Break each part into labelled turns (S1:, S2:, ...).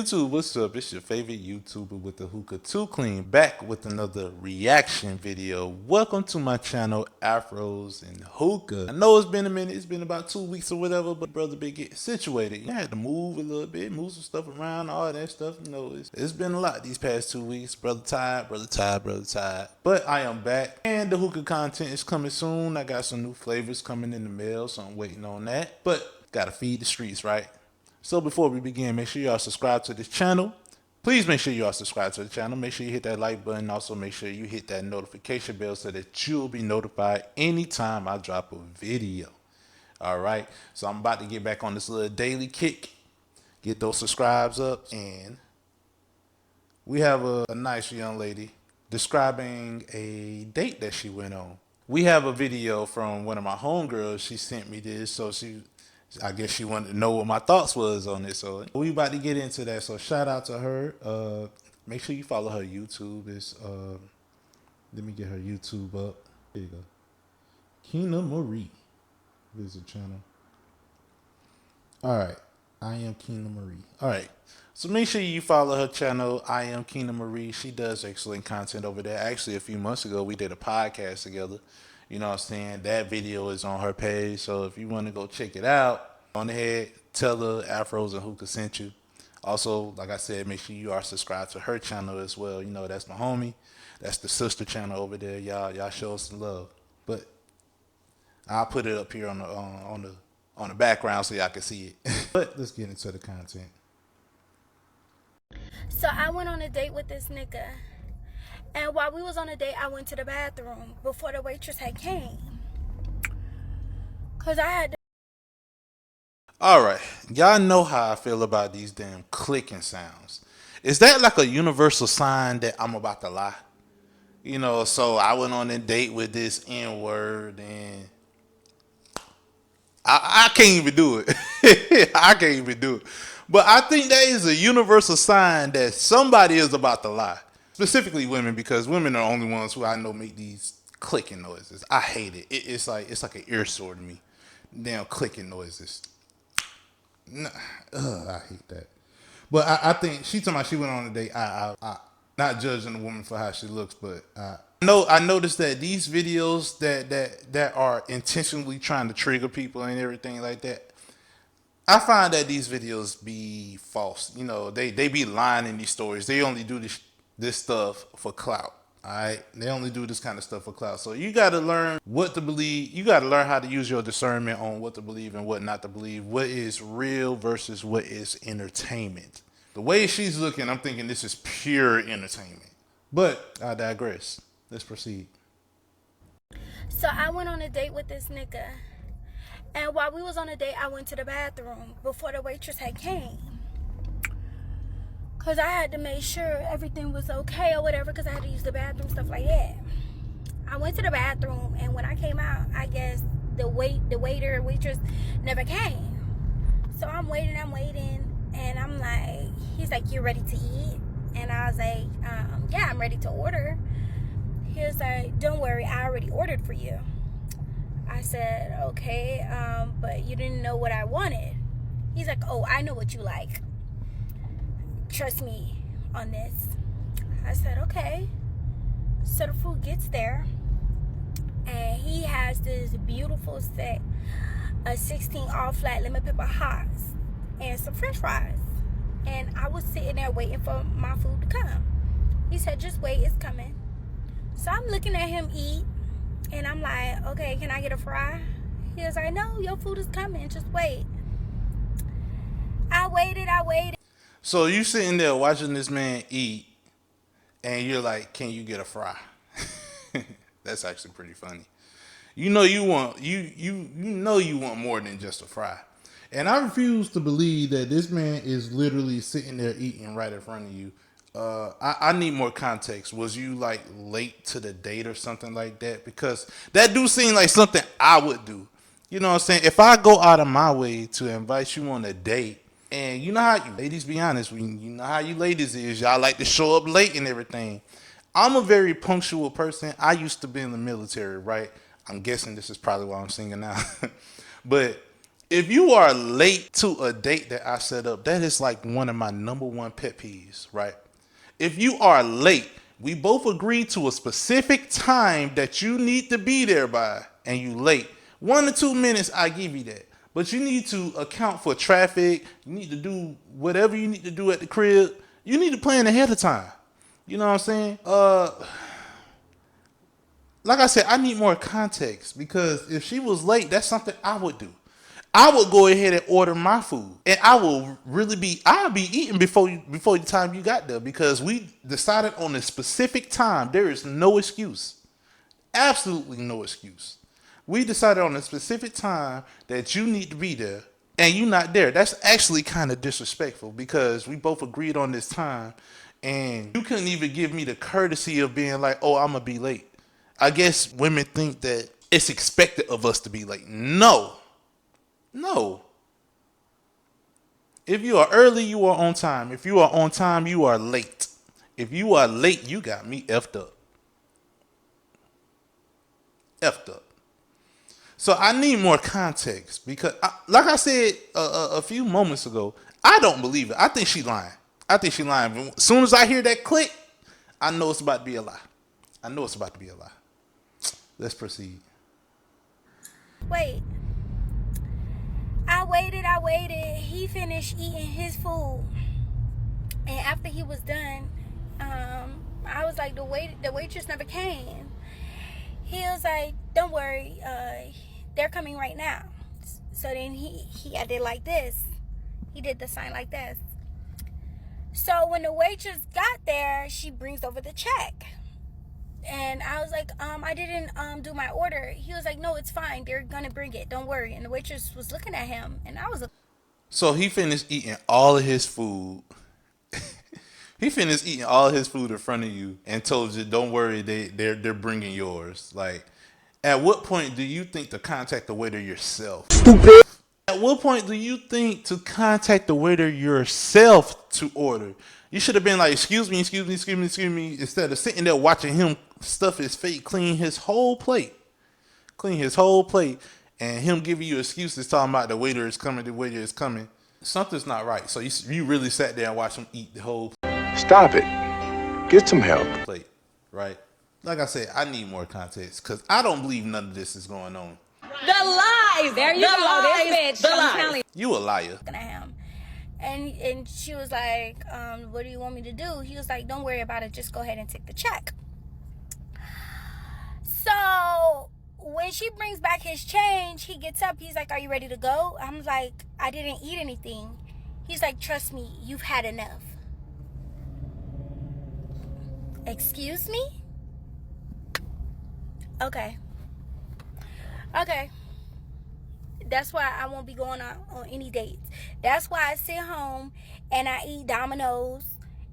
S1: YouTube, what's up? It's your favorite YouTuber with the hookah too clean, back with another reaction video. Welcome to my channel, Afros and Hookah. I know it's been a minute, it's been about 2 weeks or whatever, but brother been getting situated. I had to move a little bit, move some stuff around, all that stuff. You know, it's been a lot these past 2 weeks. Brother tired, brother tired, brother tired. But I am back, and the hookah content is coming soon. I got some new flavors coming in the mail, so I'm waiting on that. But gotta feed the streets, right? So before we begin, make sure y'all subscribe to this channel. Please make sure y'all subscribe to the channel. Make sure you hit that like button. Also make sure you hit that notification bell so that you'll be notified anytime I drop a video. All right. So I'm about to get back on this little daily kick. Get those subscribes up. And we have a nice young lady describing a date that she went on. We have a video from one of my homegirls. She sent me this. So I guess she wanted to know what my thoughts was on it. So we about to get into that. So shout out to her. Make sure you follow her YouTube. Let me get her YouTube up. There you go. Keena Marie. There's a channel. All right. I am Keena Marie. All right. So make sure you follow her channel. I am Keena Marie. She does excellent content over there. Actually, a few months ago, we did a podcast together. You know what I'm saying? That video is on her page. So if you want to go check it out, on ahead, tell her Afros and Hookah sent you. Also, like I said, make sure you are subscribed to her channel as well. You know, that's my homie. That's the sister channel over there. Y'all show us some love. But I'll put it up here on the background so y'all can see it. But let's get into the content.
S2: So I went on a date with this nigga. And while we was on a date, I went to the bathroom before the waitress had came. Cause I had to.
S1: All right, y'all know how I feel about these damn clicking sounds. Is that like a universal sign that I'm about to lie? You know, so I went on a date with this N-word and I can't even do it. I can't even do it. But I think that is a universal sign that somebody is about to lie. Specifically women, because women are the only ones who I know make these clicking noises. I hate it. It's like an ear sore to me. Damn clicking noises. Nah, I hate that. But I think she talking about she went on a date. I not judging the woman for how she looks, but I noticed that these videos that are intentionally trying to trigger people and everything like that, I find that these videos be false. You know, they be lying in these stories. They only do this stuff for clout. All right, they only do this kind of stuff for clout. So you got to learn what to believe. You got to learn how to use your discernment on what to believe and what not to believe. What is real versus what is entertainment. The way she's looking, I'm thinking this is pure entertainment. But I digress. Let's proceed.
S2: So I went on a date with this nigga. And while we was on a date, I went to the bathroom before the waitress had came. Cause I had to make sure everything was okay or whatever, cause I had to use the bathroom, stuff like that. I went to the bathroom, and when I came out, I guess the waitress never came. So I'm waiting, and I'm like, he's like, "You ready to eat?" And I was like, "Yeah, I'm ready to order." He was like, "Don't worry, I already ordered for you." I said, "Okay, but you didn't know what I wanted." He's like, "Oh, I know what you like. Trust me on this." I said, "Okay." So the food gets there, and he has this beautiful set of 16 all flat lemon pepper hots and some french fries. And I was sitting there waiting for my food to come. He said, "Just wait, it's coming." So I'm looking at him eat, and I'm like, "Okay, can I get a fry?" He was like, "No, your food is coming, just wait." I waited.
S1: So you sitting there watching this man eat, and you're like, "Can you get a fry?" That's actually pretty funny. You know you want you want more than just a fry. And I refuse to believe that this man is literally sitting there eating right in front of you. I need more context. Was you like late to the date or something like that? Because that do seem like something I would do. You know what I'm saying? If I go out of my way to invite you on a date, and you know how you ladies, be honest, you know how you ladies is, y'all like to show up late and everything. I'm a very punctual person. I used to be in the military, right? I'm guessing this is probably why I'm singing now. But If you are late to a date that I set up, that is like one of my number one pet peeves, right? If you are late, we both agree to a specific time that you need to be there by, and you late. 1 to 2 minutes, I give you that. But you need to account for traffic. You need to do whatever you need to do at the crib. You need to plan ahead of time. You know what I'm saying? Like I said, I need more context because if she was late, that's something I would do. I would go ahead and order my food, and I'll be eating before the time you got there because we decided on a specific time. There is no excuse, absolutely no excuse. We decided on a specific time that you need to be there, and you're not there. That's actually kind of disrespectful because we both agreed on this time, and you couldn't even give me the courtesy of being like, "Oh, I'm gonna be late." I guess women think that it's expected of us to be late. No. No. If you are early, you are on time. If you are on time, you are late. If you are late, you got me effed up. Effed up. So I need more context because, like I said a few moments ago, I don't believe it. I think she lying. I think she lying. As soon as I hear that click, I know it's about to be a lie. I know it's about to be a lie. Let's proceed.
S2: Wait. I waited. He finished eating his food. And after he was done, I was like, the waitress never came. He was like, don't worry, they're coming right now. So then he did like this. He did the sign like this. So when the waitress got there, she brings over the check. And I was like, I didn't do my order. He was like, no, it's fine. They're gonna bring it. Don't worry. And the waitress was looking at him, and I was like,
S1: So he finished eating all of his food. He finished eating all his food in front of you and told you, "Don't worry, they're bringing yours." Like, at what point do you think to contact the waiter yourself? Stupid. At what point do you think to contact the waiter yourself to order? You should have been like, "Excuse me, excuse me, excuse me, excuse me," instead of sitting there watching him stuff his face, clean his whole plate, and him giving you excuses talking about the waiter is coming, the waiter is coming. Something's not right. So you really sat there and watched him eat the whole
S3: Stop it. Get some help.
S1: plate, right? Like I said, I need more context because I don't believe none of this is going on.
S4: The lies. There you go. This bitch. The lies.
S1: You a liar.
S2: looking at him. And she was like, what do you want me to do? He was like, don't worry about it. Just go ahead and take the check. So when she brings back his change, he gets up. He's like, are you ready to go? I'm like, I didn't eat anything. He's like, trust me, you've had enough. Excuse me? Okay. That's why I won't be going on any dates. That's why I sit home and I eat Domino's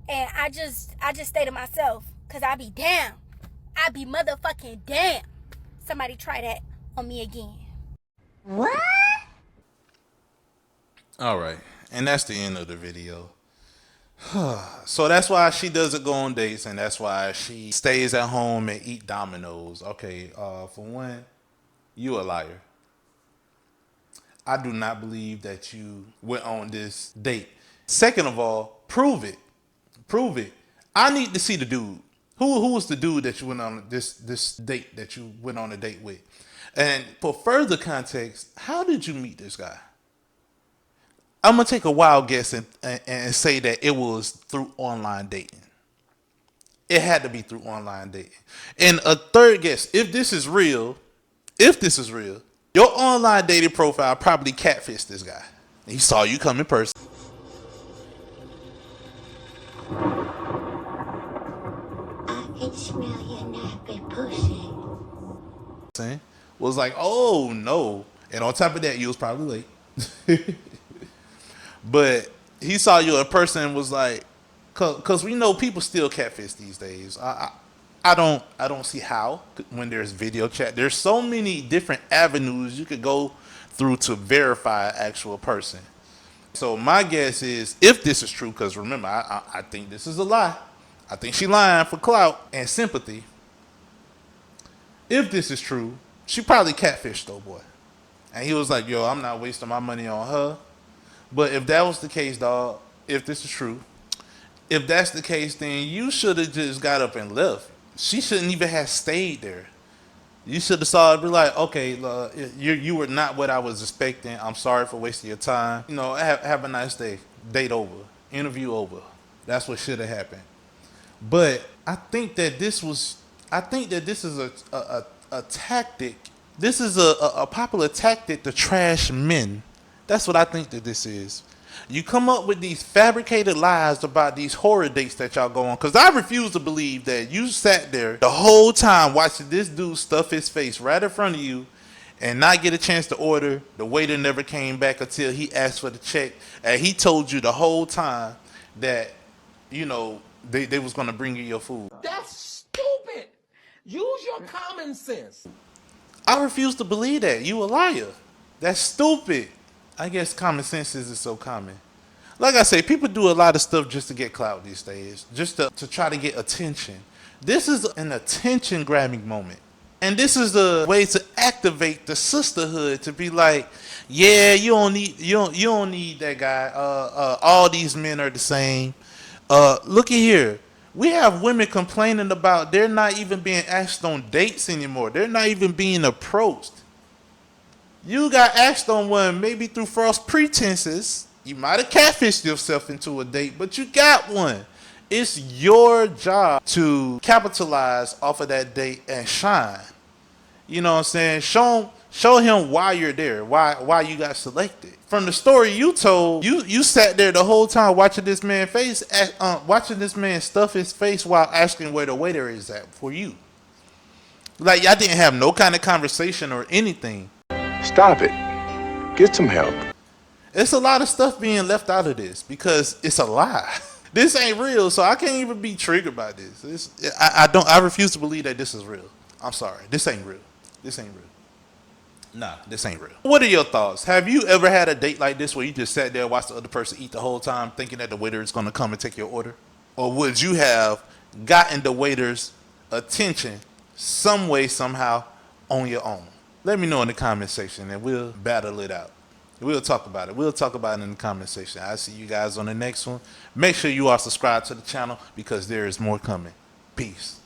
S2: and I just stay to myself. Cause I be damn. I be motherfucking damn. Somebody try that on me again.
S4: What?
S1: All right. And that's the end of the video. So that's why she doesn't go on dates, and that's why she stays at home and eat Domino's. Okay, for one, you a liar. I do not believe that you went on this date. Second of all, prove it. Prove it. I need to see the dude. Who was the dude that you went on this date that you went on a date with? And for further context, how did you meet this guy? I'm gonna take a wild guess and say that it was through online dating. It had to be through online dating. And a third guess, if this is real, your online dating profile probably catfished this guy. He saw you come in person.
S5: I can smell your nappy pussy.
S1: Was like, oh no. And on top of that, you was probably late. But he saw you in person and was like, cause we know people still catfish these days. I don't see how when there's video chat. There's so many different avenues you could go through to verify an actual person. So my guess is, if this is true, because remember, I think this is a lie. I think she lying for clout and sympathy. If this is true, she probably catfished though, boy. And he was like, yo, I'm not wasting my money on her. But if that was the case, dog, if this is true, if that's the case, then you should have just got up and left. She shouldn't even have stayed there. You should have saw it, be like, okay, you were not what I was expecting. I'm sorry for wasting your time. You know, have a nice day. Date over. Interview over. That's what should have happened. But I think that this is a tactic. This is a popular tactic to trash men. That's what I think that this is. You come up with these fabricated lies about these horror dates that y'all go on. Because I refuse to believe that you sat there the whole time watching this dude stuff his face right in front of you and not get a chance to order. The waiter never came back until he asked for the check. And he told you the whole time that, you know, they was going to bring you your food.
S6: That's stupid. Use your common sense.
S1: I refuse to believe that. You a liar. That's stupid. I guess common sense isn't so common. Like I say, people do a lot of stuff just to get clout these days, just to try to get attention. This is an attention grabbing moment. And this is the way to activate the sisterhood, to be like, yeah, you don't need that guy. All these men are the same. Look at here. We have women complaining about they're not even being asked on dates anymore. They're not even being approached. You got asked on one, maybe through false pretenses. You might have catfished yourself into a date, but you got one. It's your job to capitalize off of that date and shine. You know what I'm saying? Show him why you're there, why you got selected. From the story you told, you sat there the whole time watching this man watching this man stuff his face while asking where the waiter is at for you. Like, y'all didn't have no kind of conversation or anything.
S3: Stop it. Get some help.
S1: It's a lot of stuff being left out of this because it's a lie. This ain't real, so I can't even be triggered by this. I refuse to believe that this is real. I'm sorry. This ain't real. This ain't real. Nah, this ain't real. What are your thoughts? Have you ever had a date like this where you just sat there and watched the other person eat the whole time thinking that the waiter is going to come and take your order? Or would you have gotten the waiter's attention some way, somehow, on your own? Let me know in the comment section and we'll battle it out. We'll talk about it. We'll talk about it in the comment section. I'll see you guys on the next one. Make sure you are subscribed to the channel because there is more coming. Peace.